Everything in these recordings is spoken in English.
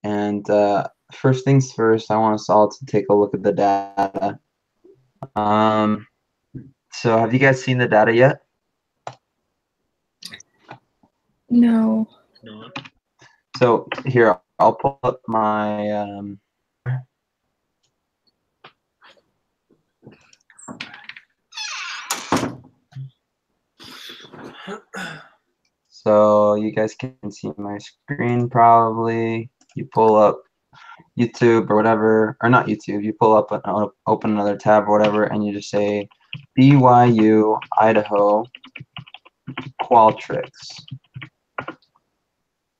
And first things first, I want us all to take a look at the data. So have you guys seen the data yet? No. No. So here, I'll pull up my so you guys can see my screen probably. You pull up YouTube or whatever, or not YouTube, you pull up, open another tab or whatever, and you just say BYU Idaho Qualtrics.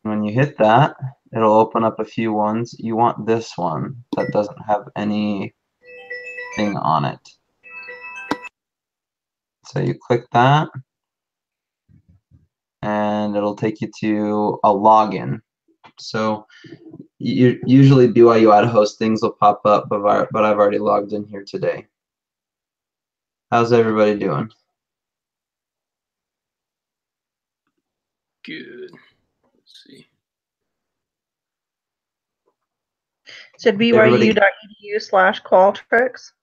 When you hit that, it'll open up a few ones. You want this one that doesn't have anything on it. So you click that, and it'll take you to a login. So usually BYU Idaho's things will pop up, but I've already logged in here today. How's everybody doing? Good. Let's see. Said BYU.edu/Qualtrics.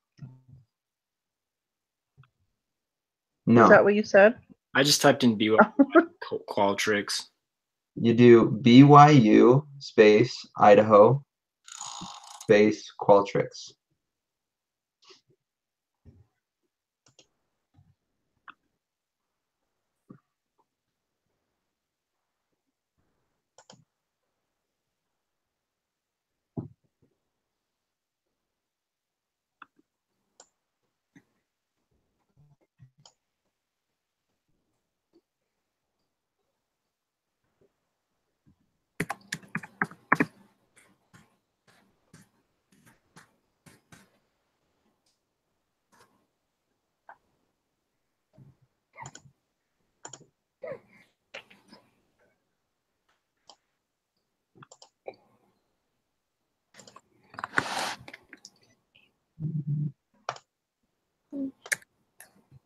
No. Is that what you said? I just typed in BYU Qualtrics. You do BYU space Idaho space Qualtrics.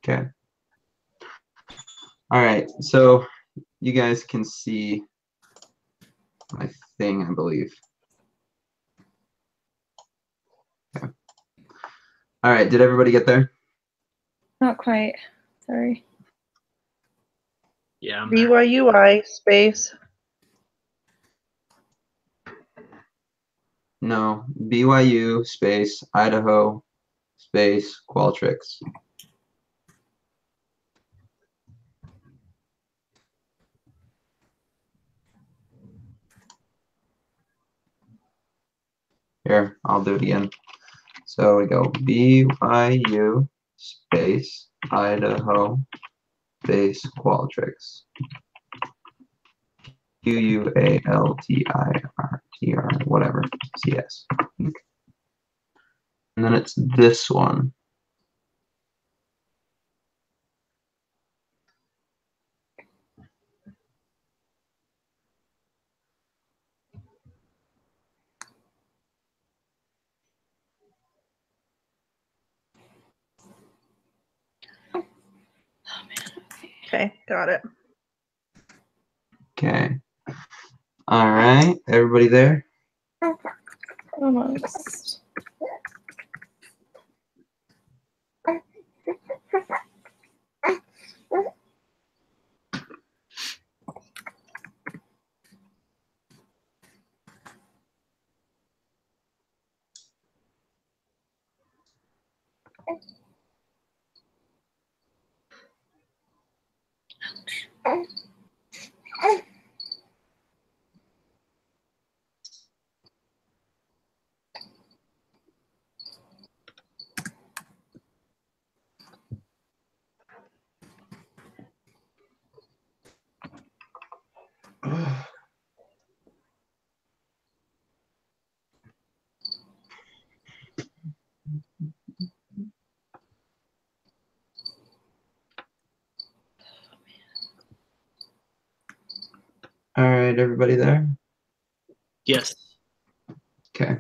Okay. All right, so you guys can see my thing, I believe. Okay. All right, did everybody get there? Not quite. Sorry. Yeah. I'm there. BYUI space. No, BYU space Idaho space Qualtrics. Here, I'll do it again. So we go BYU space Idaho space Qualtrics. QUALTIRTR, whatever, CS. And then it's this one. Okay, got it. Okay. All right, everybody there? Almost. All right, everybody there? Yes. Okay.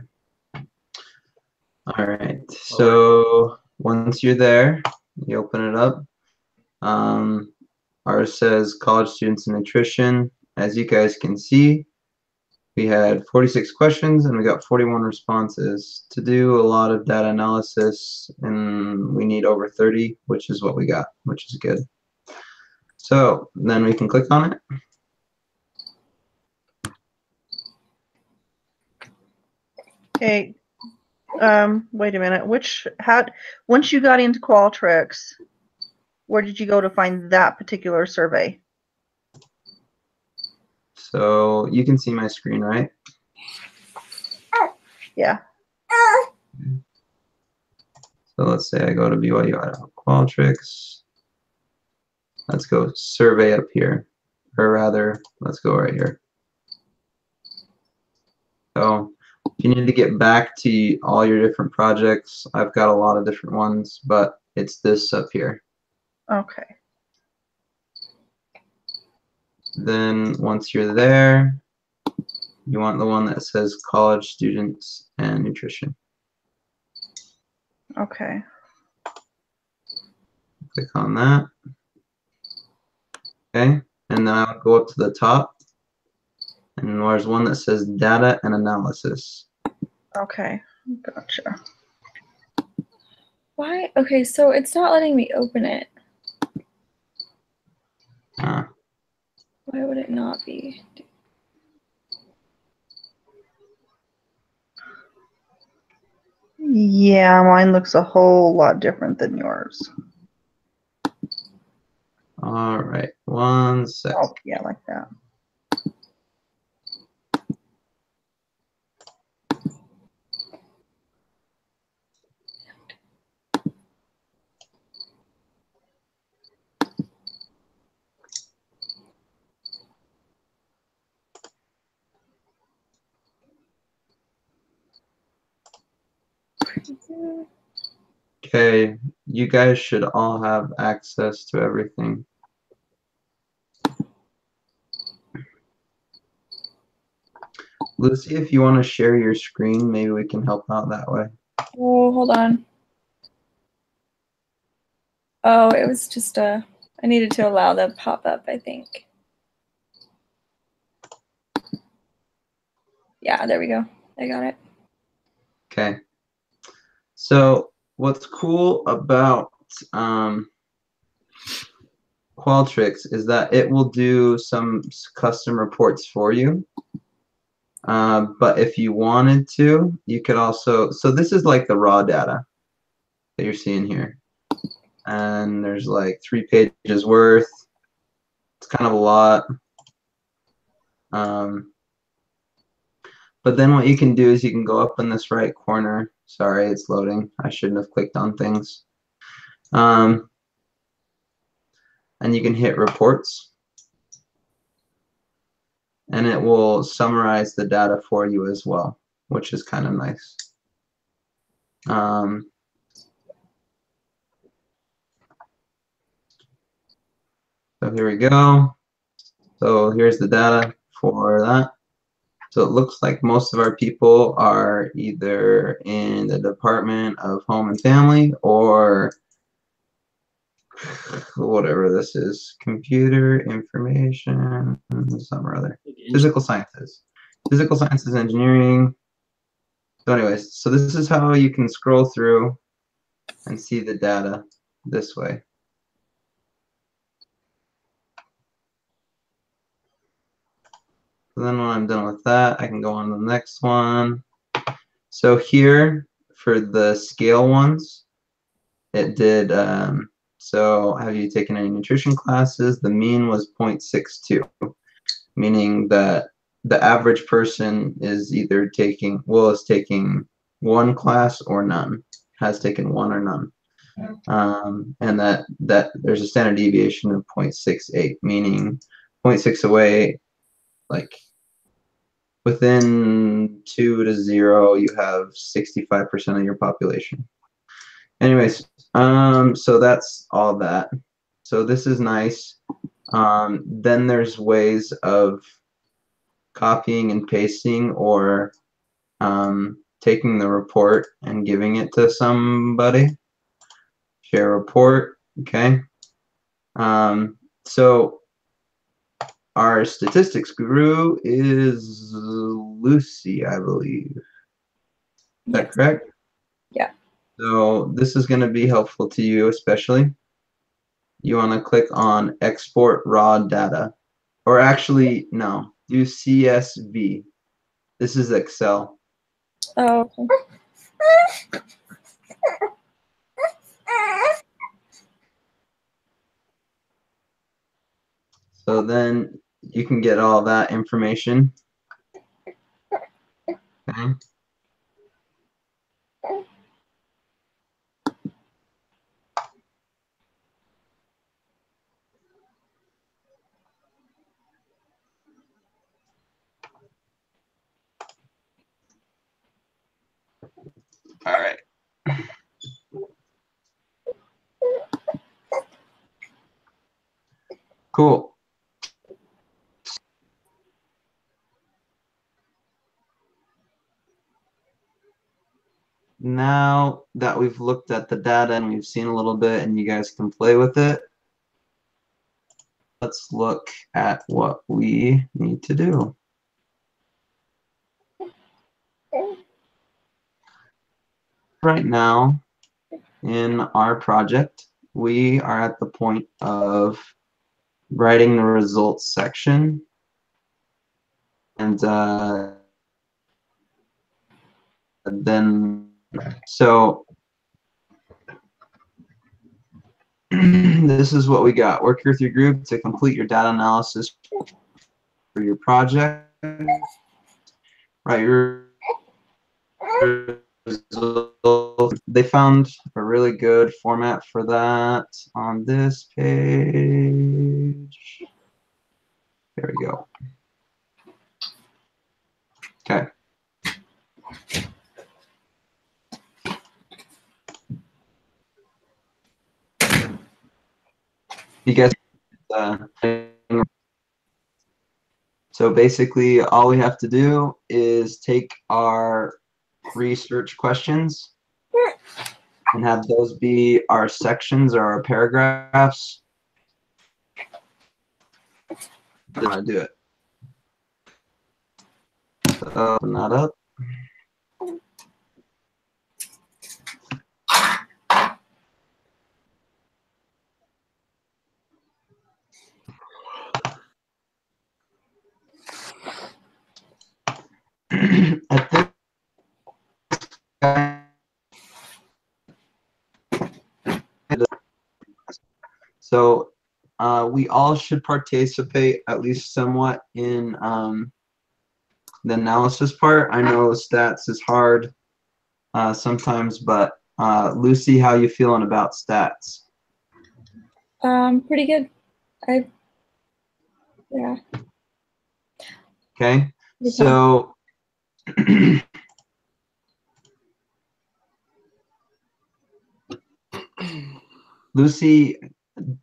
All right, so once you're there, you open it up. Ours says college students and nutrition. As you guys can see, we had 46 questions and we got 41 responses. To do a lot of data analysis, and we need over 30, which is what we got, which is good. So then we can click on it. Okay. Wait a minute. Once you got into Qualtrics, where did you go to find that particular survey? So you can see my screen, right? Yeah. So let's say I go to BYU Idaho Qualtrics. Let's go survey up here, or rather, let's go right here. So if you need to get back to all your different projects, I've got a lot of different ones, but it's this up here. Okay. Then once you're there, you want the one that says college students and nutrition. Okay. Click on that. Okay, and then I would go up to the top, and there's one that says data and analysis. Okay. Gotcha. Why? Okay, so it's not letting me open it. Ah, Why would it not be? Yeah, mine looks a whole lot different than yours. all right, one sec. Oh, yeah, like that. Okay, you guys should all have access to everything. Lucy, if you want to share your screen, maybe we can help out that way. Oh, hold on. Oh, it was just I needed to allow the pop-up, I think. Yeah, there we go. I got it. Okay. So what's cool about Qualtrics is that it will do some custom reports for you. But if you wanted to, you could also, so this is like the raw data that you're seeing here. And there's like 3 pages worth. It's kind of a lot. But then what you can do is you can go up in this right corner. Sorry, it's loading. I shouldn't have clicked on things. And you can hit reports. And it will summarize the data for you as well, which is kind of nice. So here we go. So here's the data for that. So it looks like most of our people are either in the Department of Home and Family or whatever this is, computer information, some or other, physical sciences, engineering. So anyways, so this is how you can scroll through and see the data this way. So then when I'm done with that, I can go on to the next one. So here for the scale ones, it did, so have you taken any nutrition classes? The mean was 0.62, meaning that the average person is either taking, is taking 1 class or none, has taken 1 or none. And that there's a standard deviation of 0.68, meaning 0.6 away, like within 2 to 0, you have 65% of your population. Anyways, so that's all that. So this is nice. Then there's ways of copying and pasting or taking the report and giving it to somebody. Share report, okay. So our statistics guru is Lucy, I believe. Is that Yes. correct? Yeah. So this is going to be helpful to you, especially. You want to click on export raw data. Or actually, no, do CSV. This is Excel. Oh, okay. So then you can get all that information. Okay. All right. Cool. Now that we've looked at the data and we've seen a little bit and you guys can play with it, let's look at what we need to do. Right now in our project, we are at the point of writing the results section. And then, so this is what we got. Work with your group to complete your data analysis for your project. Write your results. They found a really good format for that on this page. There we go. Okay. You guys, so basically all we have to do is take our research questions and have those be our sections or our paragraphs. Then I do it. So open that up. At this so we all should participate at least somewhat in the analysis part. I know stats is hard sometimes, but Lucy, how you feeling about stats? Pretty good. Yeah. Okay, Pretty so Lucy,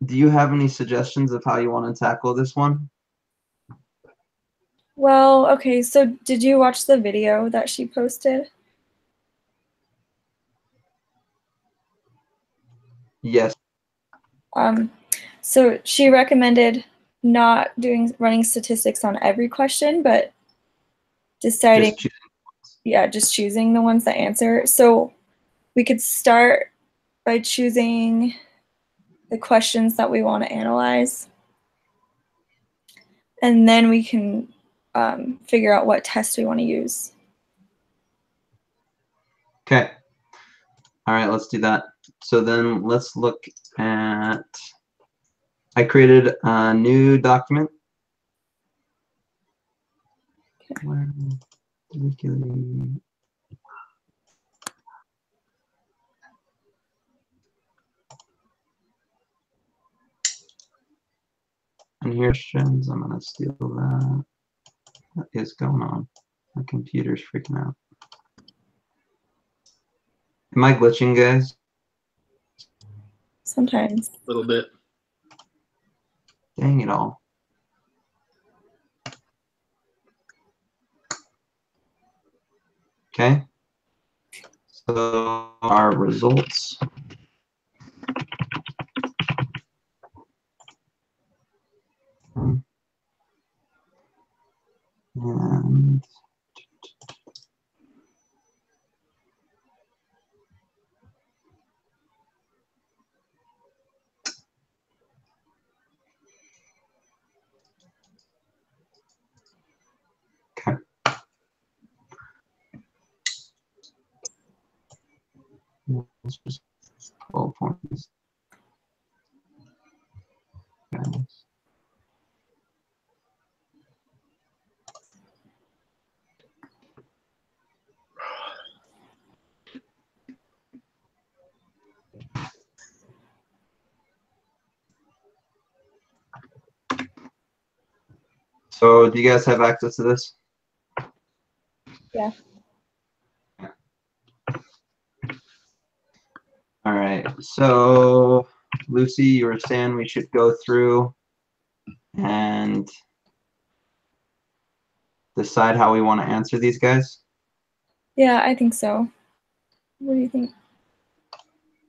do you have any suggestions of how you want to tackle this one? Well, okay, so did you watch the video that she posted? Yes. So she recommended not running statistics on every question, but deciding, just choosing the ones that answer. So we could start by choosing the questions that we want to analyze. And then we can figure out what test we want to use. Okay. All right, let's do that. So then let's look at, I created a new document. Okay. Where did we get it? And here's questions. I'm gonna steal that. What is going on? My computer's freaking out. Am I glitching, guys? Sometimes. A little bit. Dang it all. Okay. So our results. It's just 12 points. Guys. So, do you guys have access to this? Yeah. All right. So, Lucy, you were saying we should go through and decide how we want to answer these guys? Yeah, I think so. What do you think?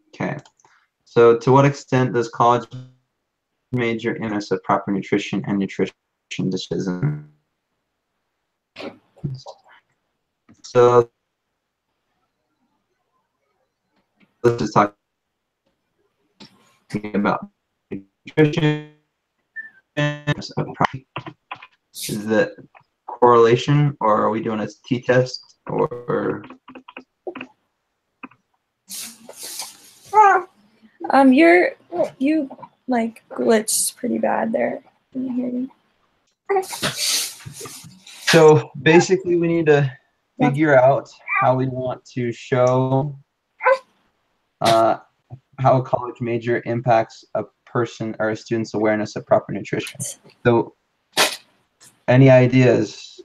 Okay. So, to what extent does college major in us of proper nutrition and nutrition decisions? So, let's just talk about nutrition. Is that correlation, or are we doing a t-test, or You like glitched pretty bad there. Can you hear me? so basically we need to figure out how we want to show how a college major impacts a person or a student's awareness of proper nutrition. So any ideas?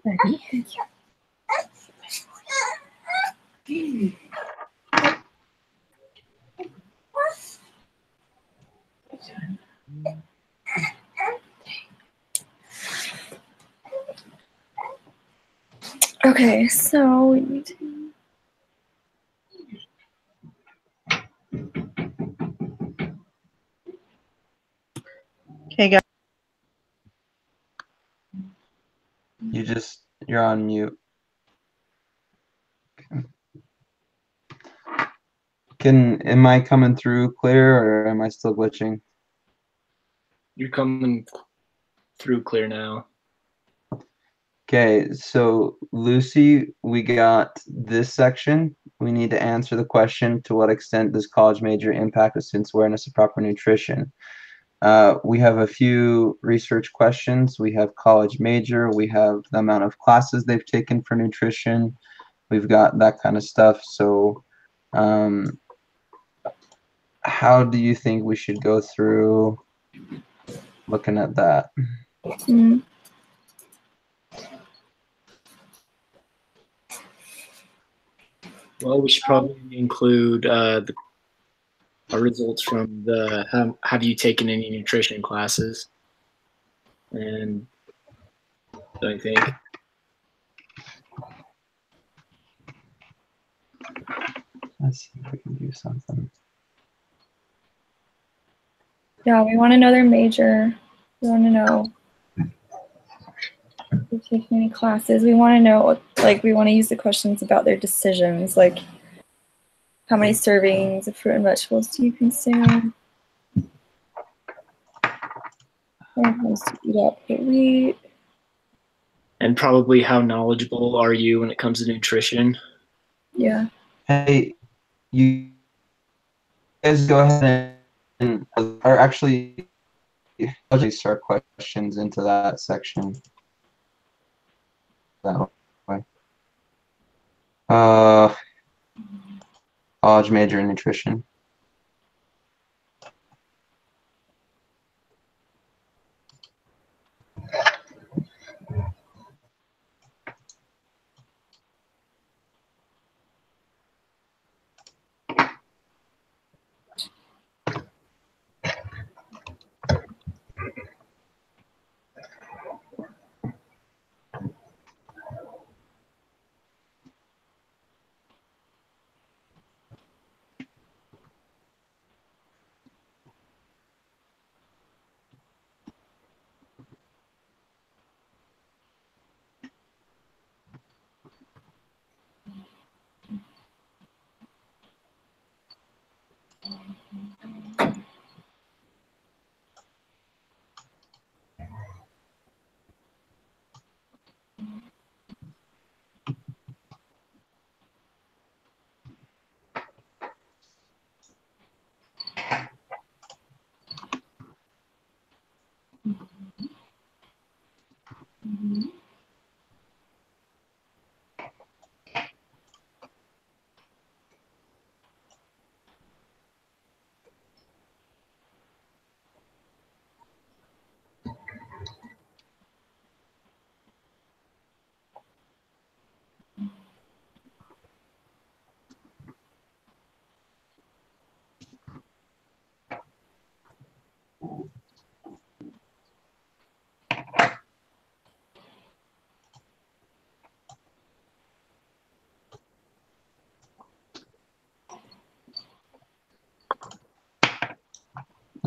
Okay, so we need to. Okay, guys. You're on mute. Am I coming through clear, or am I still glitching? You're coming through clear now. Okay, so Lucy, we got this section. We need to answer the question, to what extent does college major impact a student's awareness of proper nutrition? We have a few research questions. We have college major. We have the amount of classes they've taken for nutrition. We've got that kind of stuff. So how do you think we should go through looking at that? Mm. Well, we should probably include our results from the have you taken any nutrition classes? And don't you think? Let's see if we can do something. Yeah, we want to know their major. We want to know if they're taking any classes. We want to know, like, we want to use the questions about their decisions, like, how many servings of fruit and vegetables do you consume? How many times do you eat out per week? And probably how knowledgeable are you when it comes to nutrition? Yeah. Hey, you guys go ahead and or actually start questions into that section. That way. College major in nutrition.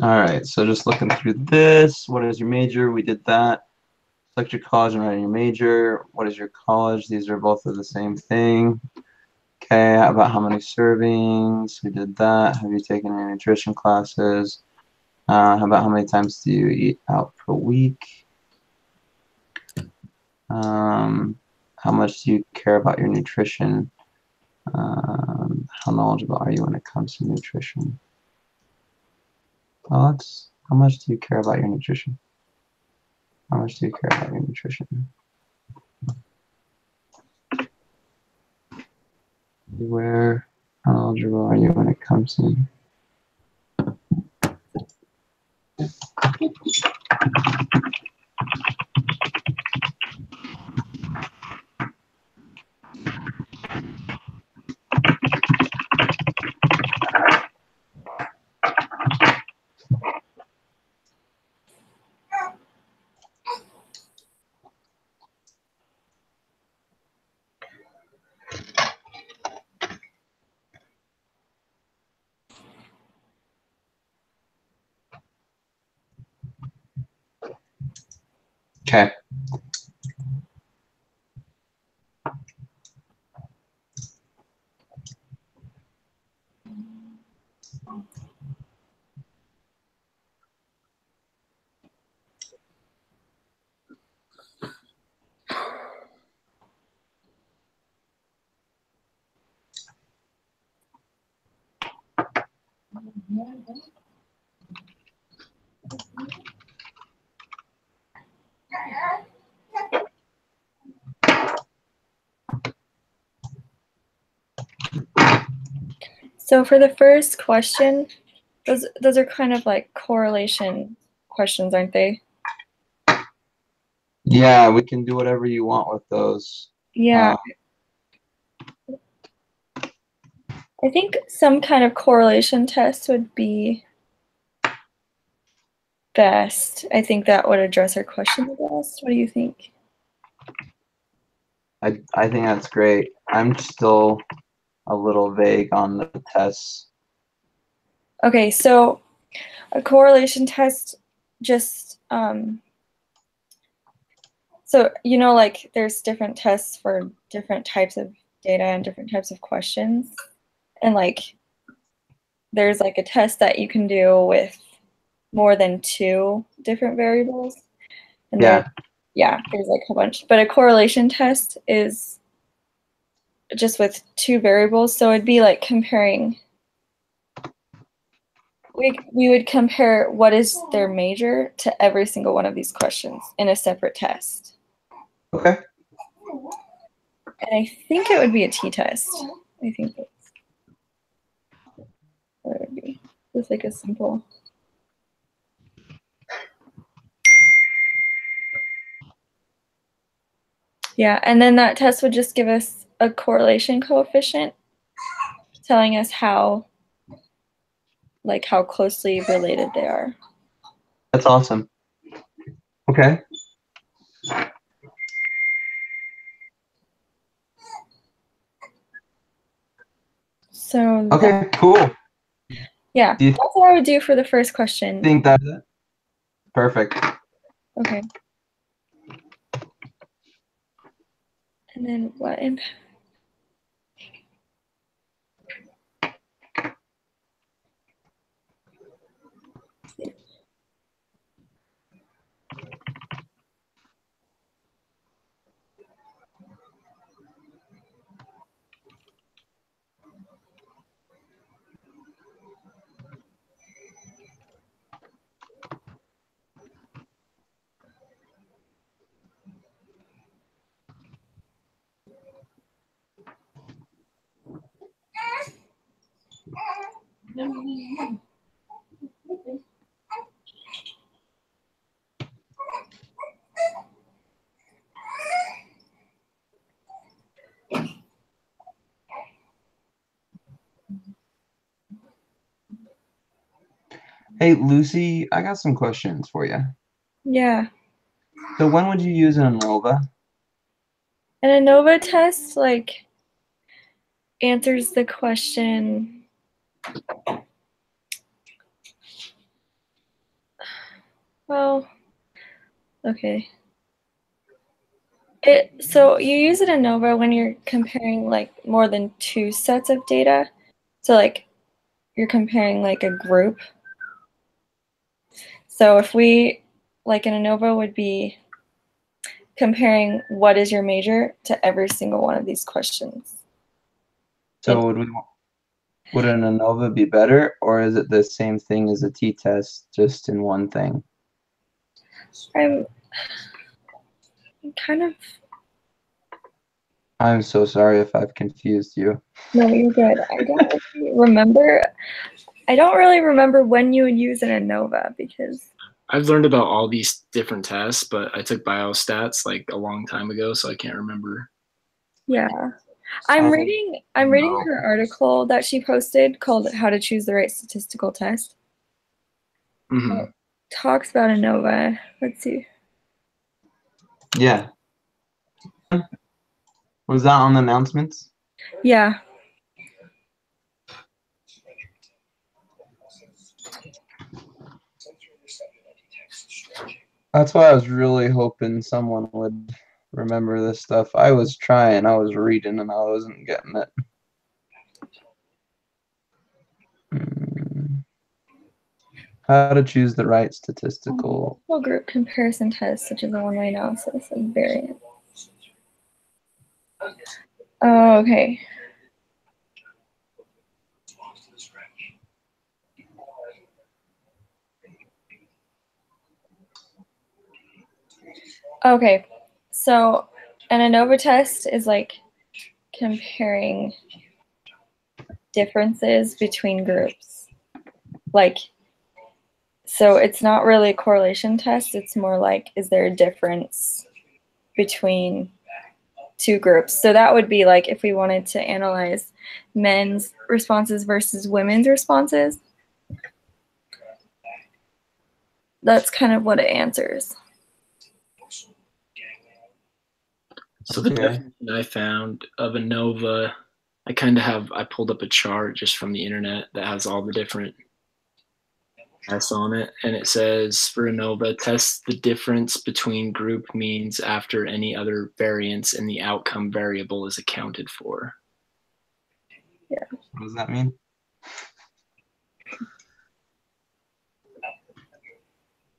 All right, so just looking through this, what is your major? We did that. Select your college and write your major. What is your college? These are both of the same thing. Okay, how about how many servings? We did that. Have you taken any nutrition classes? How about how many times do you eat out per week? How much do you care about your nutrition? How knowledgeable are you when it comes to nutrition? Alex, how much do you care about your nutrition? How much do you care about your nutrition? Where knowledgeable are you when it comes to? Okay. So for the first question, those are kind of like correlation questions, aren't they? Yeah, we can do whatever you want with those. Yeah. I think some kind of correlation test would be best. I think that would address our question the best. What do you think? I think that's great. I'm still a little vague on the tests. Okay, so a correlation test just so you know, like there's different tests for different types of data and different types of questions, and like there's like a test that you can do with more than 2 different variables, and Yeah. there's like a bunch, but a correlation test is just with 2 variables, so it'd be like comparing. We would compare what is their major to every single one of these questions in a separate test. Okay. And I think it would be a t-test. I think that's what it would be. Just like a simple. Yeah, and then that test would just give us a correlation coefficient telling us how closely related they are. That's awesome. Okay. So Okay, cool. Yeah, Do you that's what I would do for the first question. think that's it? Perfect. Okay. And then what impact? Hey, Lucy, I got some questions for you. Yeah. So when would you use an ANOVA? An ANOVA test like answers the question. Well, okay. So you use it in ANOVA when you're comparing like more than two sets of data. So like you're comparing like a group. So if we, like in ANOVA would be comparing what is your major to every single one of these questions. So would an ANOVA be better, or is it the same thing as a t-test, just in one thing? I'm kind of. I'm so sorry if I've confused you. No, you're good. I don't remember. I don't really remember when you would use an ANOVA because I've learned about all these different tests, but I took biostats like a long time ago, so I can't remember. yeah. I'm Oh, reading no. her article that she posted called How to Choose the Right Statistical Test. Mm-hmm. It talks about ANOVA. Let's see. Yeah. Was that on the announcements? Yeah. That's why I was really hoping someone would remember this stuff. I was trying, I was reading, and I wasn't getting it. How to choose the right statistical. Multiple group comparison tests, such as a one-way analysis and variance. Oh, okay. Okay, so an ANOVA test is like comparing differences between groups. Like, so it's not really a correlation test, it's more like, is there a difference between two groups? So that would be like if we wanted to analyze men's responses versus women's responses. That's kind of what it answers. So the definition I found of ANOVA, I pulled up a chart just from the internet that has all the different tests on it, and it says for ANOVA, test the difference between group means after any other variance in the outcome variable is accounted for. Yeah. What does that mean?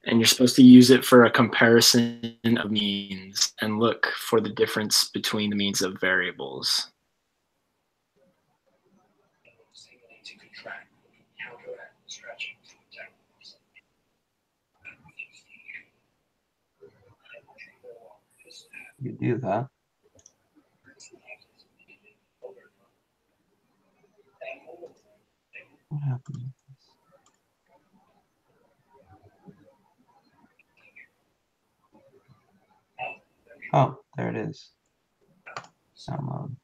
And you're supposed to use it for a comparison of means and look for the difference between the means of variables. You do that. What happened? Oh, there it is. Download.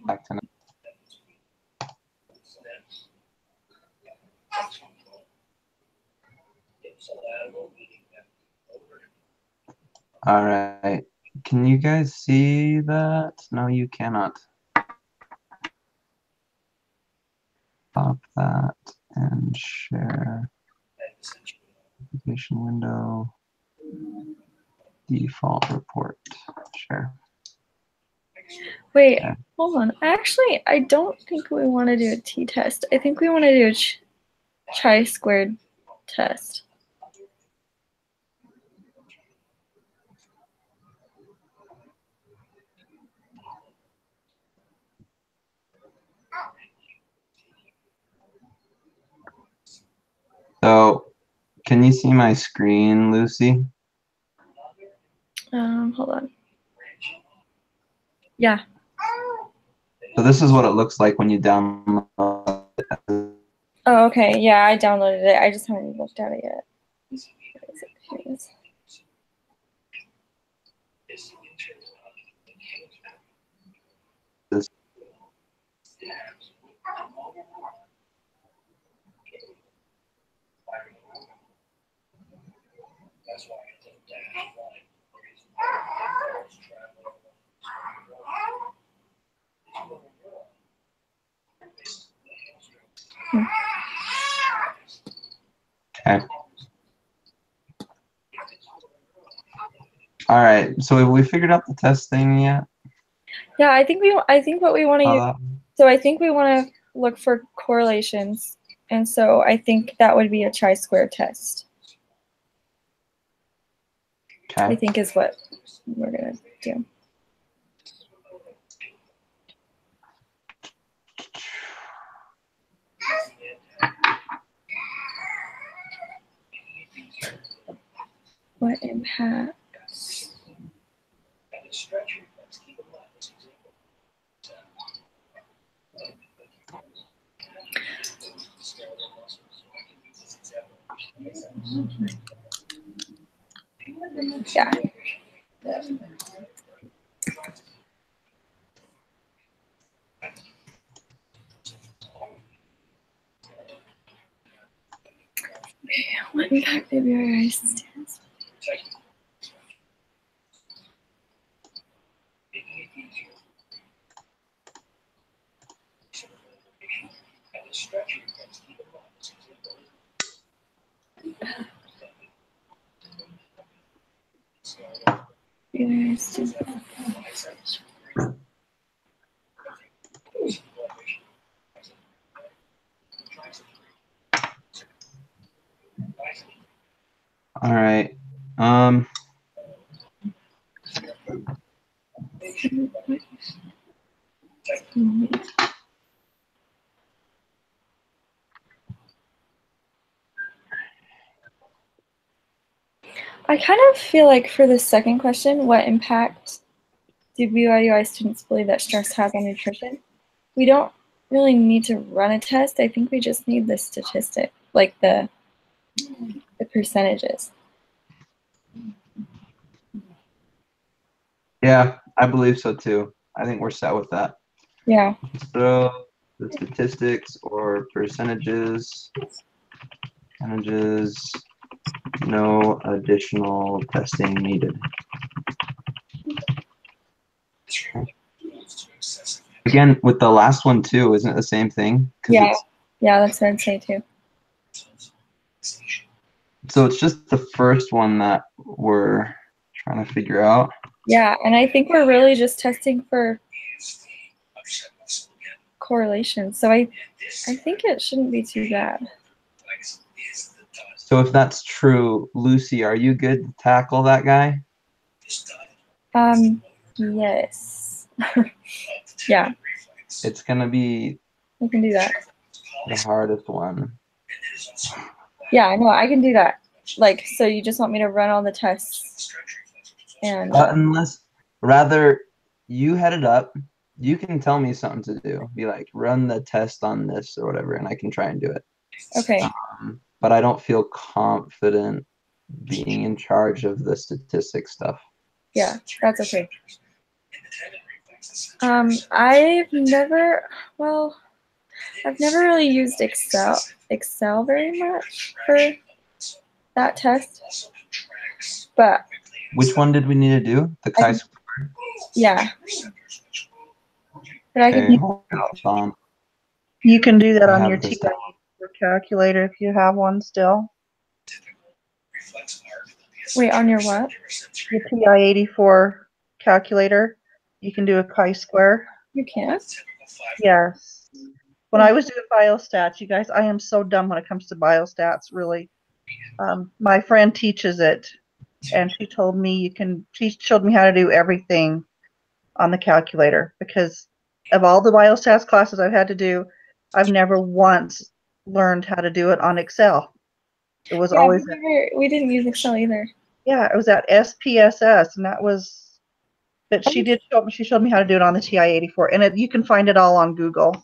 Back to All right. Can you guys see that? No, you cannot. Stop that and share. Application window. Default report. Share. Wait, Okay. hold on. Actually, I don't think we want to do a t-test. I think we want to do a chi-squared test. So, can you see my screen, Lucy? Hold on. Yeah. So this is what it looks like when you download it. Oh, okay. Yeah, I downloaded it. I just haven't looked at it yet. Where is it? Here it is. All right. So have we figured out the test thing yet? Yeah, I think what we want to use. Uh, So I think we want to look for correlations, and so I think that would be a chi-square test. I okay. think is what we're gonna do. What impact? Yeah. What impact ABRI stands? ABRI stands. All right. I kind of feel like for the second question, what impact do BYUI students believe that stress has on nutrition? We don't really need to run a test. I think we just need the statistic, like the percentages. Yeah, I believe so too. I think we're set with that. Yeah. So the statistics or percentages, no additional testing needed. Again, with the last one too, isn't it the same thing? Yeah. Yeah, that's what I'd say too. So it's just the first one that we're trying to figure out. Yeah, and I think we're really just testing for correlation. So I think it shouldn't be too bad. So if that's true, Lucy, are you good to tackle that guy? Yes. Yeah. It's gonna be We can do that. the hardest one. Yeah, I know. I can do that. Like, so you just want me to run all the tests and Unless rather you head it up, you can tell me something to do. Be like, run the test on this or whatever, and I can try and do it. okay. But I don't feel confident being in charge of the statistics stuff. Yeah, that's okay. I've never really used Excel very much for that test. But Which one did we need to do? The chi-square? Yeah. But I Okay, can hold on. You can do that I on have your this TI calculator if you have one still. wait, on your what? Your TI-84 calculator, you can do a chi-square. You can't? Yes. When I was doing biostats, you guys, I am so dumb when it comes to biostats, really. My friend teaches it, and she told me she showed me how to do everything on the calculator, because of all the biostats classes I've had to do, I've never once learned how to do it on Excel. It was always we didn't use Excel either. Yeah, it was at SPSS, and that was. But she showed me how to do it on the TI-84, and you can find it all on Google.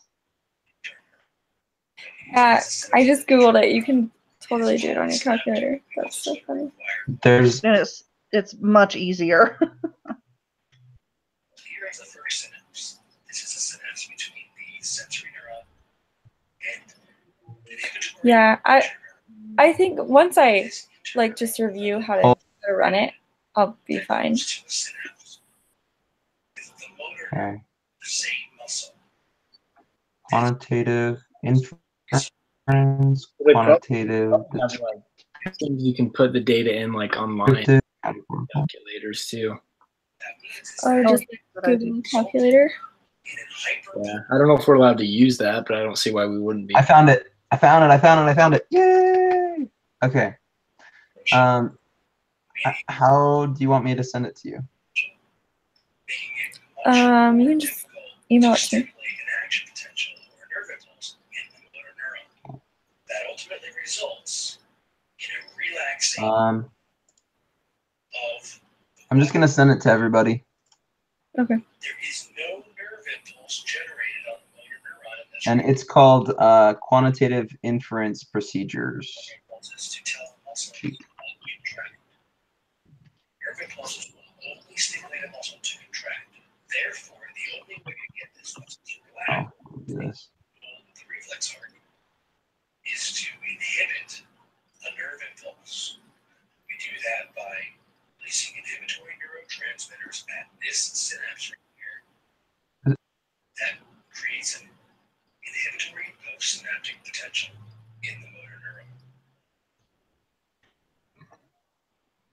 I just Googled it. You can totally do it on your calculator. That's so funny. And it's much easier. Yeah, I think once I just review how to run it, I'll be fine. Okay. Quantitative inference, quantitative. You can put the data in online. categorical. calculators too. Or just Good idea. Google calculator. Yeah, I don't know if we're allowed to use that, but I don't see why we wouldn't be. I found it. I found it. I found it. I found it. Yay! Okay. How do you want me to send it to you? You can just email it to me. That ultimately results in a relaxation of. I'm just gonna send it to everybody. Okay. There is no nerve impulse generated on the motor neuron in this And it's called quantitative inference procedures. impulses to tell the muscle to contract. Nerve impulses will only stimulate a muscle to contract. Therefore, the only way to get this muscle to relax, Oh, do this. the reflex arc, is to inhibit a nerve impulse. We do that by releasing inhibitory neurotransmitters at this synapse right here. That creates an inhibitory postsynaptic potential in the motor neuron.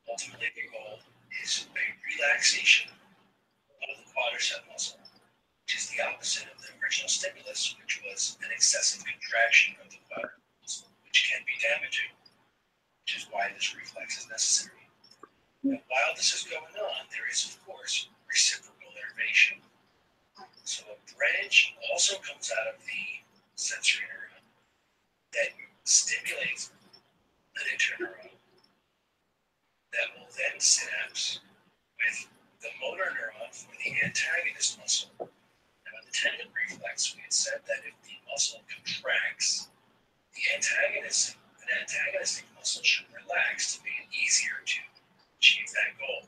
Ultimately, the goal is a relaxation of the quadricep muscle, which is the opposite of the original stimulus, which was an excessive contraction of the quadricep muscle, which can be damaging, which is why this reflex is necessary. And while this is going on, there is, of course, reciprocal innervation. So a branch also comes out of the sensory neuron that stimulates an interneuron that will then synapse with the motor neuron for the antagonist muscle. Now, in the tendon reflex, we had said that if the muscle contracts, the antagonistic muscle should relax to make it easier to achieve that goal.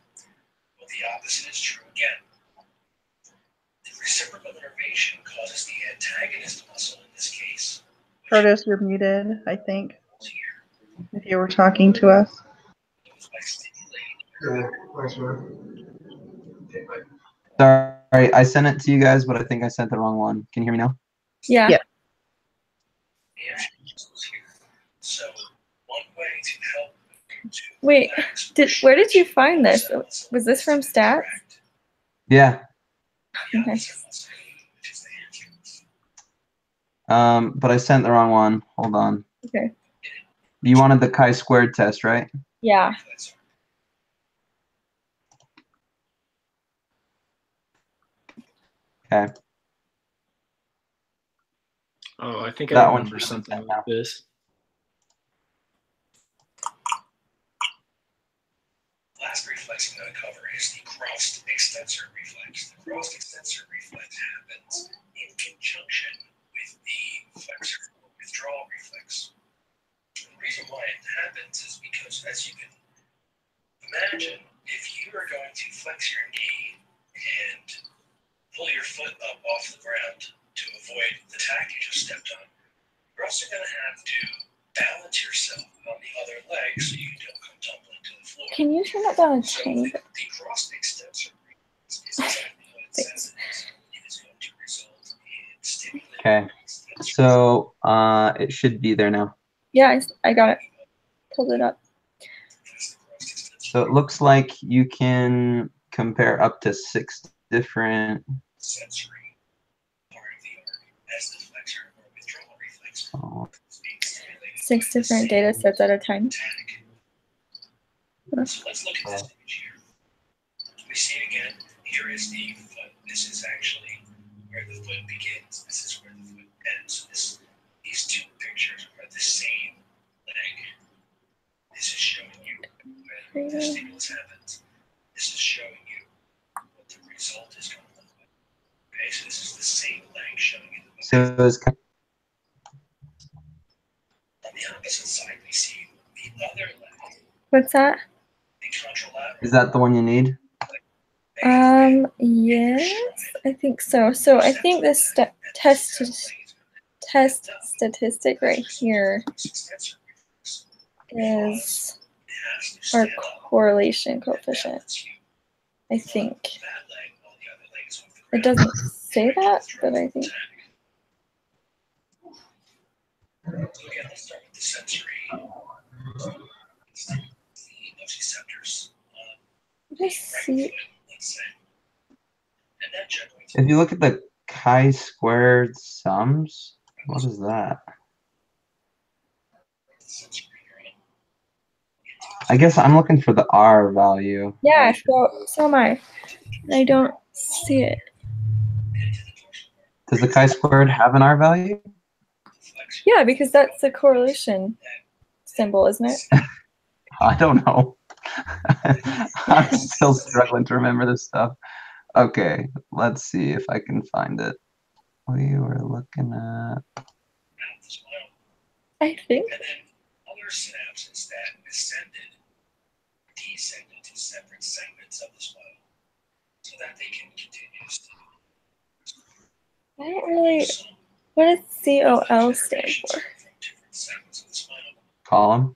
Well, the opposite is true again. The reciprocal innervation causes the antagonist muscle, in this case, Curtis, you're muted, I think, if you were talking to us. by stimulating Sorry, I sent it to you guys, but I think I sent the wrong one. Can you hear me now? Yeah. Yeah. muscles here. So one way to help to Wait, relax where did you find this? Was this from Stats? Yeah. Okay. But I sent the wrong one. Hold on. Okay. You wanted the chi-squared test, right? Yeah. Okay. Oh, I think That I one remember should something be like this. Last reflex I'm going to cover is the crossed extensor reflex. The crossed extensor reflex happens in conjunction with the flexor or withdrawal reflex. The reason why it happens is because, as you can imagine, if you are going to flex your knee and pull your foot up off the ground to avoid the tack you just stepped on, you're also going to have to balance yourself on the other leg so you don't come tumbling to the floor. Can you turn that down a So tiny bit? the crossed extensor reflex is exactly what it says it is. It is going to result in stimulating Okay. So it should be there now. Yeah, I got it. Pulled it up. So it looks like you can compare up to 6 different. sensory part of the arc as the flexor or withdrawal reflex. Oh, 6 different data sets at a time. So let's look at this image here. We see again, here is the foot. This is actually where the foot begins. This is where the foot ends. So these two pictures are the same leg. This is showing you where the stimulus happens. This is showing you what the result is going to look like. Okay, so this is the same leg showing you the so it's kind On the opposite side, we see the other leg, What's that? the contralateral. is that the one you need? Yes, I think so. So I think this test statistic right here is our correlation coefficient. I think. It doesn't say that, but I think. Again, let's start with the sensory. The nociceptors on Let's see. And that generally If you look at the chi-squared sums, what is that? I guess I'm looking for the R value. Yeah, so am I. I don't see it. Does the chi-squared have an R value? Yeah, because that's the correlation symbol, isn't it? I don't know. I'm still struggling to remember this stuff. Okay, let's see if I can find it. We were looking at. I think. And then other synapses that descended to separate segments of the spinal so that they can continue to I don't really. What does COL stand for? Column.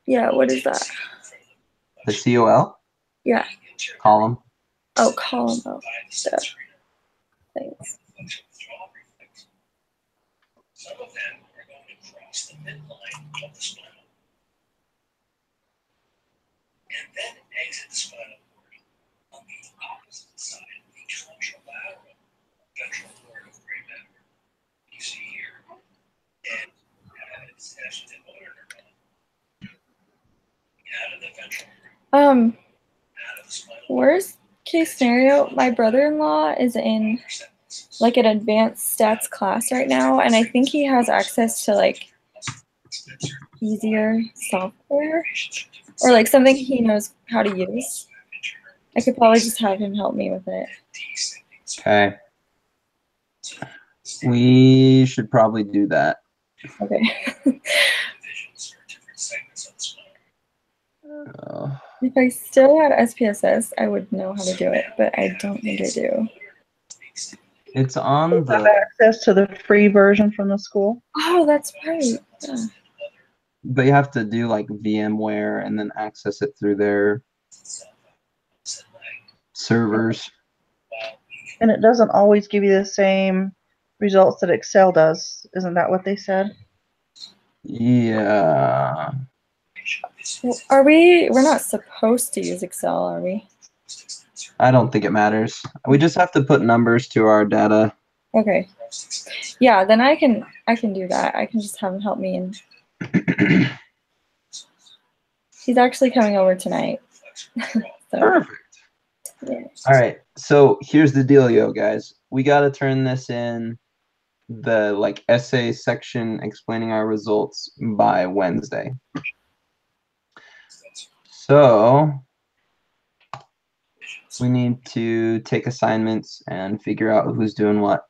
Yeah, what is that? The COL? Yeah. Column. Oh, column. Oh, stuff. Thanks. Some of them are going to cross the midline of the spinal and then exit the spinal cord on the opposite side of the contralateral ventral cord of gray matter. You see here, and it's actually the motor neuron out of the ventral cord, out of the spinal cord. Worst case scenario, my brother-in-law is in like an advanced stats class right now, and I think he has access to like easier software or like something he knows how to use. I could probably just have him help me with it. Okay. We should probably do that. Okay. If I still had SPSS, I would know how to do it, but I don't think I do. It's on Have the, access to the free version from the school. Oh, that's right. Yeah. but you have to do like VMware and then access it through their servers. And it doesn't always give you the same results that Excel does. Isn't that what they said? Yeah. Well, we're not supposed to use Excel, are we? I don't think it matters. We just have to put numbers to our data. Okay. Yeah, then I can do that. I can just have him help me, and he's actually coming over tonight. So, Perfect. yeah. All right. So here's the dealio, guys. We got to turn this in the like essay section explaining our results by Wednesday. So we need to take assignments and figure out who's doing what.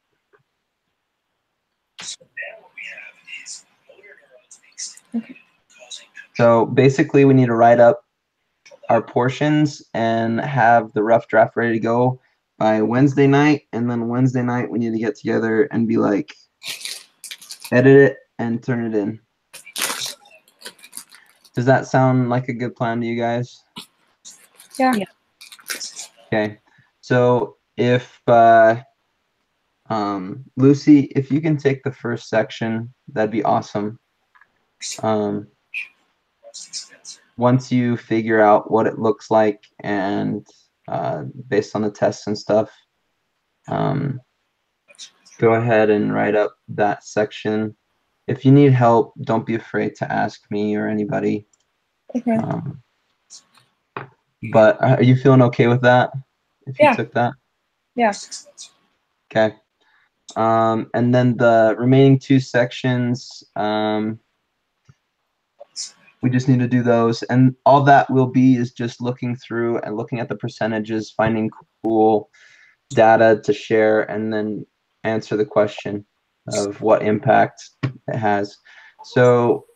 So basically we need to write up our portions and have the rough draft ready to go by Wednesday night. And then Wednesday night we need to get together and be like, edit it and turn it in. Does that sound like a good plan to you guys? Yeah. Okay. So if Lucy, if you can take the first section, that'd be awesome. Once you figure out what it looks like and based on the tests and stuff, go ahead and write up that section. If you need help, don't be afraid to ask me or anybody. Okay. But are you feeling okay with that? If you took that? Yeah. Okay. And then the remaining two sections, we just need to do those. And all that will be is just looking through and looking at the percentages, finding cool data to share, and then answer the question of what impact it has. So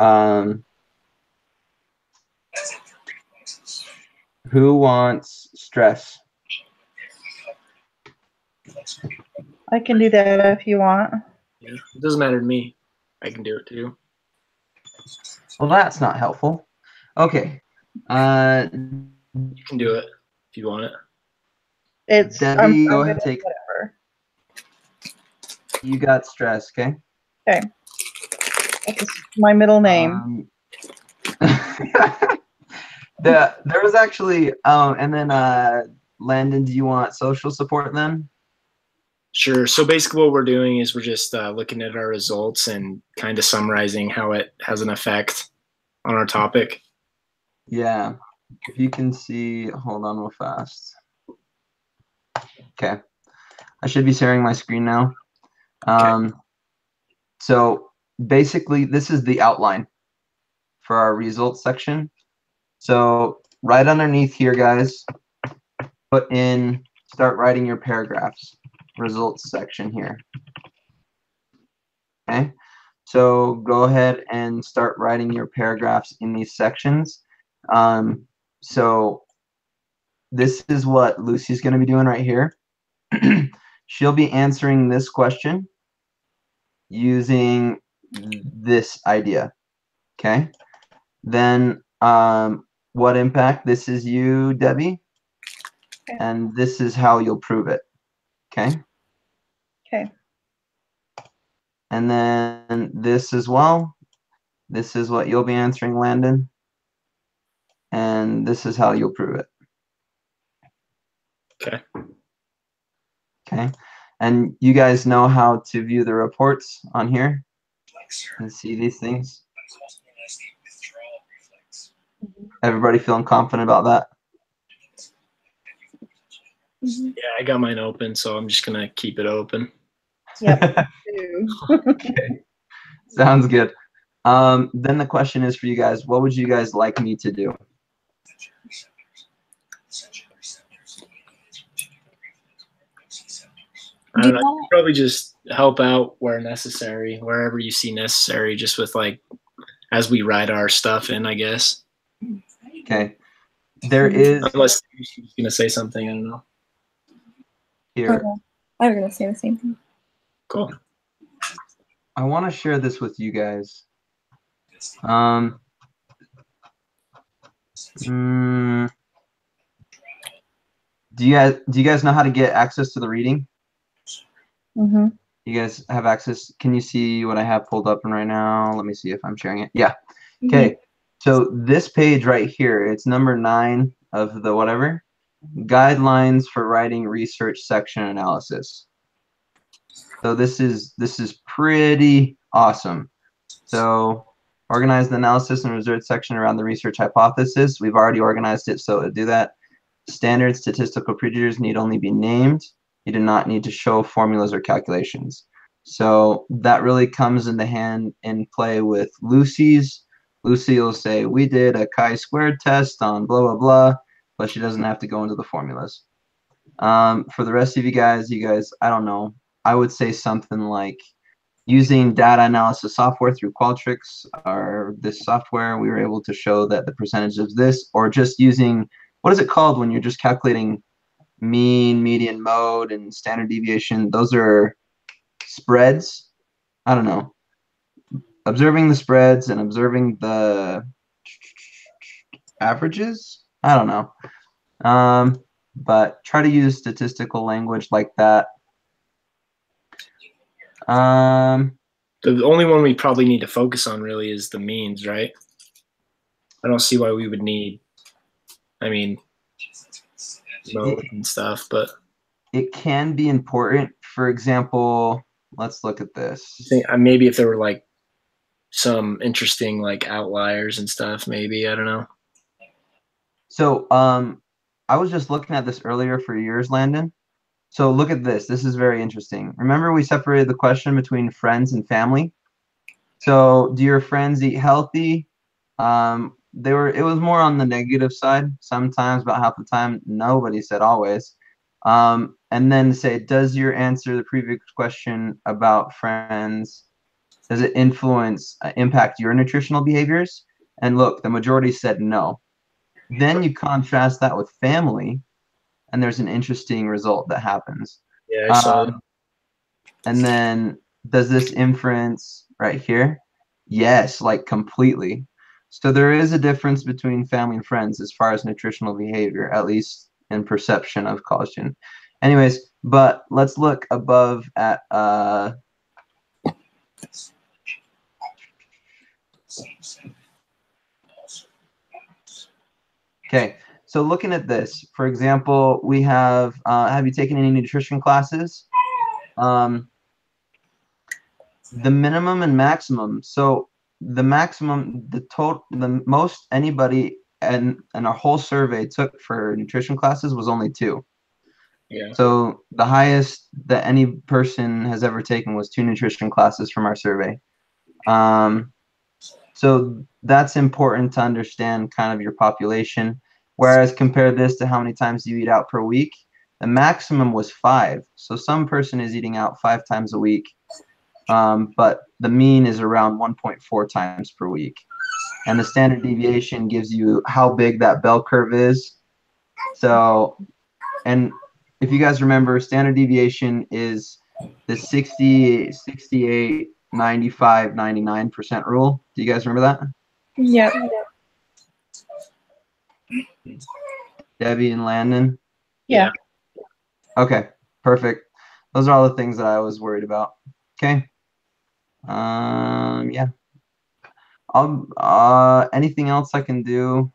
who wants stress? I can do that if you want. Yeah, it doesn't matter to me. I can do it too. Well, that's not helpful. Okay. You can do it if you want it. It's Debbie, go I'm ahead, good take. at whatever. You got stress, okay? Okay. That's my middle name. There was actually and then Landon, do you want social support then? Sure. So basically what we're doing is we're just looking at our results and kind of summarizing how it has an effect on our topic. Yeah. If you can see, hold on real fast. Okay. I should be sharing my screen now. So basically this is the outline for our results section. So right underneath here, guys, start writing your paragraphs, results section here. Okay. So go ahead and start writing your paragraphs in these sections. So this is what Lucy's going to be doing right here. She'll be answering this question using this idea. Okay. Then what impact? This is you, Debbie. Okay. And this is how you'll prove it. Okay. Okay. And then this as well. This is what you'll be answering, Landon. And this is how you'll prove it. Okay. Okay. And you guys know how to view the reports on here and see these things. Everybody feeling confident about that? Yeah, I got mine open, so I'm just gonna keep it open. Yep. Okay. Sounds good. Then the question is for you guys, what would you guys like me to do? I don't know, probably just help out where necessary, wherever you see necessary, just with like as we write our stuff in, I guess. Okay. There is, unless she's gonna say something, I don't know. Here. Okay. I was gonna say the same thing. Cool. I want to share this with you guys. Do you guys know how to get access to the reading? Mm-hmm. You guys have access. Can you see what I have pulled up right now? Let me see if I'm sharing it. Yeah. Okay. So this page right here, it's number 9 of the whatever. Guidelines for writing research section analysis. So this is pretty awesome. So organize the analysis and research section around the research hypothesis. We've already organized it, so to do that. Standard statistical procedures need only be named. You do not need to show formulas or calculations. So that really comes in play with Lucy's. Lucy will say, we did a chi-squared test on blah, blah, blah, but she doesn't have to go into the formulas. For the rest of you guys, I don't know, I would say something like, using data analysis software through Qualtrics or this software, we were able to show that the percentage of this, or just using, what is it called when you're just calculating mean, median, mode, and standard deviation? Those are spreads. I don't know. Observing the spreads and observing the averages. I don't know. But try to use statistical language like that. The only one we probably need to focus on really is the means, right? I don't see why we would need, I mean, mode and stuff, but it can be important. For example, let's look at this. I think maybe if there were like some interesting like outliers and stuff, maybe, I don't know. So I was just looking at this earlier for yours, Landon. So look at this. This is very interesting. Remember we separated the question between friends and family? So do your friends eat healthy? It was more on the negative side sometimes, about half the time. Nobody said always. And then say, does your answer the previous question about friends, does it impact your nutritional behaviors? And look, the majority said no. Then you contrast that with family, and there's an interesting result that happens. Yeah, I saw that. And then, does this inference right here? Yes, like completely. So there is a difference between family and friends as far as nutritional behavior, at least in perception of collagen. Anyways, but let's look above at Okay, so looking at this, for example, we have you taken any nutrition classes? The minimum and maximum. So the maximum, the most anybody and our whole survey took for nutrition classes was only 2. Yeah. So the highest that any person has ever taken was 2 nutrition classes from our survey. So that's important to understand kind of your population. Whereas compare this to how many times you eat out per week, the maximum was 5. So some person is eating out 5 times a week, but the mean is around 1.4 times per week. And the standard deviation gives you how big that bell curve is. So, and if you guys remember, standard deviation is the 60, 68, 95, 99% rule. Do you guys remember that? Yep. Debbie and Landon? Yeah. Okay, perfect. Those are all the things that I was worried about. Okay. Yeah. Anything else I can do?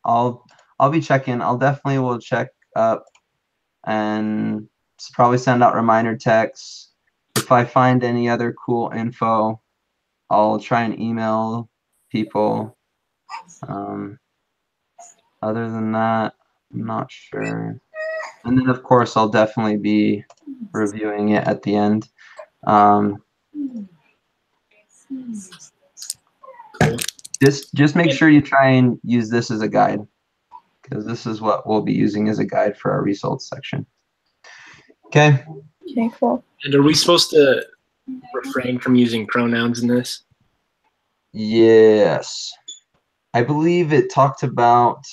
I'll be checking. I'll definitely will check up and probably send out reminder texts. If I find any other cool info, I'll try and email people. Other than that, I'm not sure. And then of course I'll definitely be reviewing it at the end. Just make sure you try and use this as a guide, because this is what we'll be using as a guide for our results section. Okay. Okay, cool. And are we supposed to refrain from using pronouns in this? Yes. I believe it talked about,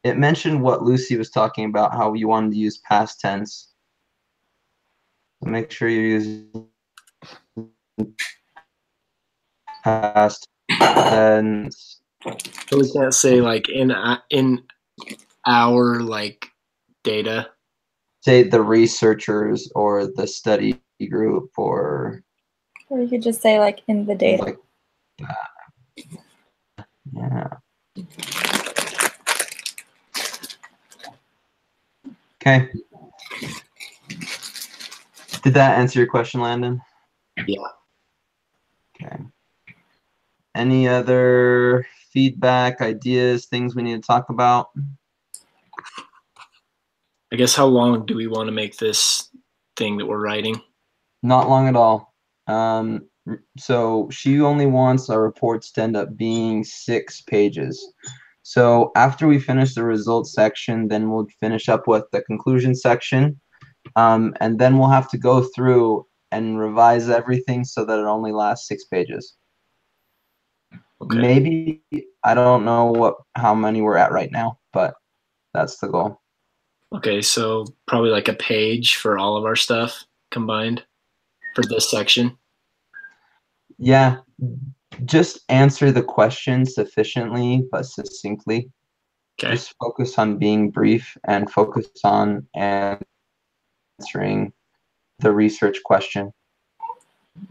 it mentioned what Lucy was talking about, how you wanted to use past tense. So make sure you use past tense. So we can't say like in our like data. Say the researchers or the study group or Or you could just say like in the data. like that. Yeah. Okay. Did that answer your question, Landon? Yeah. Okay. Any other feedback, ideas, things we need to talk about? I guess how long do we want to make this thing that we're writing? Not long at all. So she only wants our reports to end up being 6 pages. So after we finish the results section, then we'll finish up with the conclusion section. And then we'll have to go through and revise everything so that it only lasts 6 pages. Okay. Maybe, I don't know how many we're at right now, but that's the goal. Okay, so probably like a page for all of our stuff combined for this section. Yeah, just answer the question sufficiently but succinctly. Okay. Just focus on being brief and focus on answering the research question.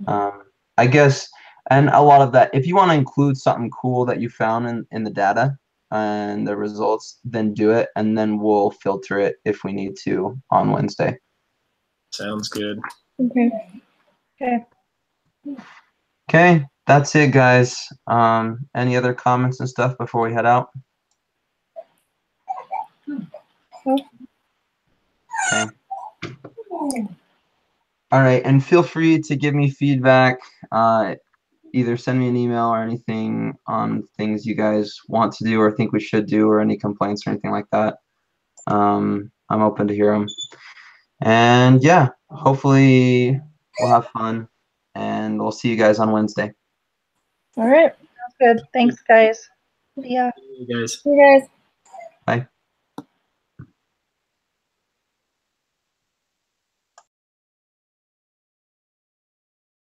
I guess, and a lot of that, if you want to include something cool that you found in the data and the results, then do it, and then we'll filter it if we need to on Wednesday. Sounds good. Okay. Okay. Okay, that's it, guys. Any other comments and stuff before we head out? Okay. All right, and feel free to give me feedback. Either send me an email or anything on things you guys want to do or think we should do, or any complaints or anything like that. I'm open to hear them. And yeah, hopefully we'll have fun, and we'll see you guys on Wednesday. All right. Sounds good. Thanks, guys. See ya. You guys. See you guys.